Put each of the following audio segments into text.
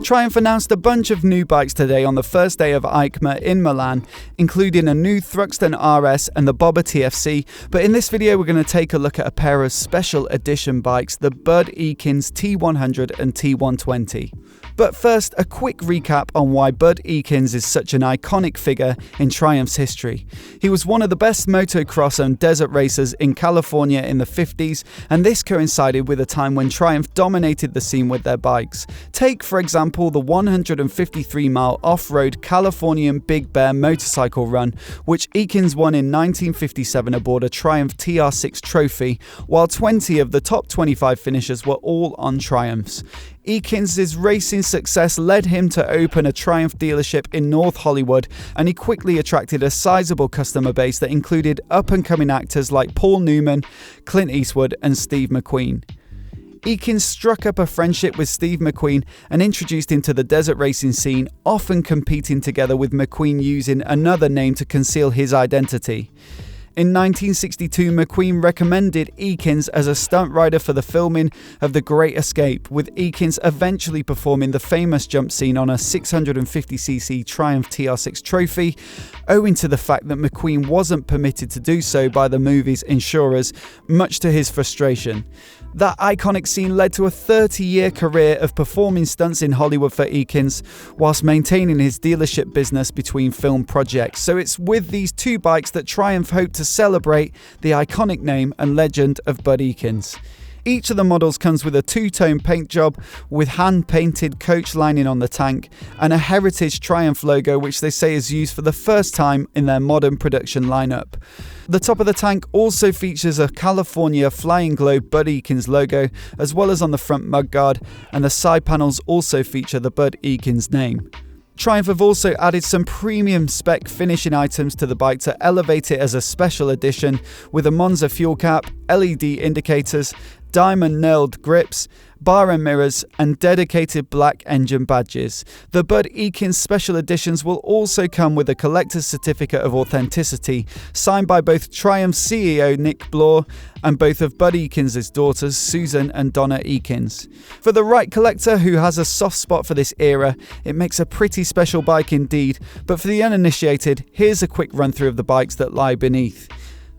Triumph announced a bunch of new bikes today on the first day of EICMA in Milan, including a new Thruxton RS and the Bobber TFC, but in this video we're going to take a look at a pair of special edition bikes, the Bud Ekins T100 and T120. But first, a quick recap on why Bud Ekins is such an iconic figure in Triumph's history. He was one of the best motocross and desert racers in California in the 50s, and this coincided with a time when Triumph dominated the scene with their bikes. Take, for example, the 153-mile off-road Californian Big Bear motorcycle run, which Ekins won in 1957 aboard a Triumph TR6 trophy, while 20 of the top 25 finishers were all on Triumphs. Ekins' racing success led him to open a Triumph dealership in North Hollywood, and he quickly attracted a sizable customer base that included up-and-coming actors like Paul Newman, Clint Eastwood, and Steve McQueen. Ekins struck up a friendship with Steve McQueen and introduced him to the desert racing scene, often competing together with McQueen using another name to conceal his identity. In 1962, McQueen recommended Ekins as a stunt rider for the filming of The Great Escape, with Ekins eventually performing the famous jump scene on a 650cc Triumph TR6 trophy, owing to the fact that McQueen wasn't permitted to do so by the movie's insurers, much to his frustration. That iconic scene led to a 30-year career of performing stunts in Hollywood for Ekins, whilst maintaining his dealership business between film projects. So it's with these two bikes that Triumph hope to celebrate the iconic name and legend of Bud Ekins. Each of the models comes with a two-tone paint job with hand-painted coach lining on the tank and a heritage Triumph logo, which they say is used for the first time in their modern production lineup. The top of the tank also features a California Flying Globe Bud Ekins logo, as well as on the front mudguard, and the side panels also feature the Bud Ekins name. Triumph have also added some premium spec finishing items to the bike to elevate it as a special edition, with a Monza fuel cap, LED indicators, diamond nailed grips, bar and mirrors, and dedicated black engine badges. The Bud Ekins special editions will also come with a collector's certificate of authenticity, signed by both Triumph CEO Nick Bloor and both of Bud Ekins' daughters, Susan and Donna Ekins. For the right collector who has a soft spot for this era, it makes a pretty special bike indeed, but for the uninitiated, here's a quick run through of the bikes that lie beneath.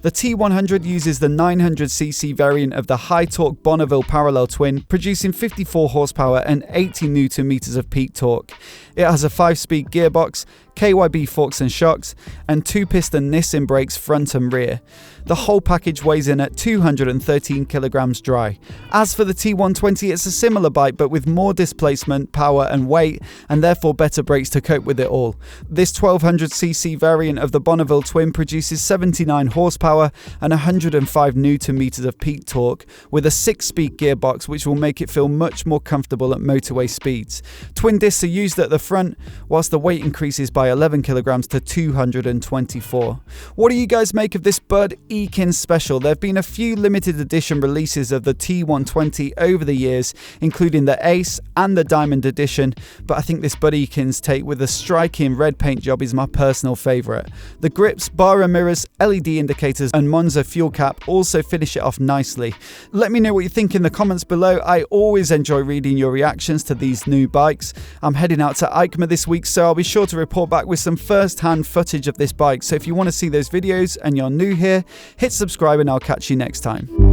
The T100 uses the 900cc variant of the high-torque Bonneville parallel twin, producing 54 horsepower and 80 Nm of peak torque. It has a 5-speed gearbox, KYB forks and shocks, and 2-piston Nissin brakes front and rear. The whole package weighs in at 213 kilograms dry. As for the T120, it's a similar bike but with more displacement, power and weight, and therefore better brakes to cope with it all. This 1200cc variant of the Bonneville twin produces 79 horsepower and 105 Nm of peak torque, with a 6-speed gearbox which will make it feel much more comfortable at motorway speeds. Twin discs are used at the front, whilst the weight increases by 11 kilograms to 224. What do you guys make of this Bud Ekins special? There have been a few limited edition releases of the T120 over the years, including the Ace and the Diamond edition, but I think this Bud Ekins take with a striking red paint job is my personal favourite. The grips, bar and mirrors, LED indicators and Monza fuel cap also finish it off nicely. Let me know what you think in the comments below. I always enjoy reading your reactions to these new bikes. I'm heading out to EICMA this week, so I'll be sure to report back with some first-hand footage of this bike. So if you want to see those videos and you're new here, hit subscribe and I'll catch you next time.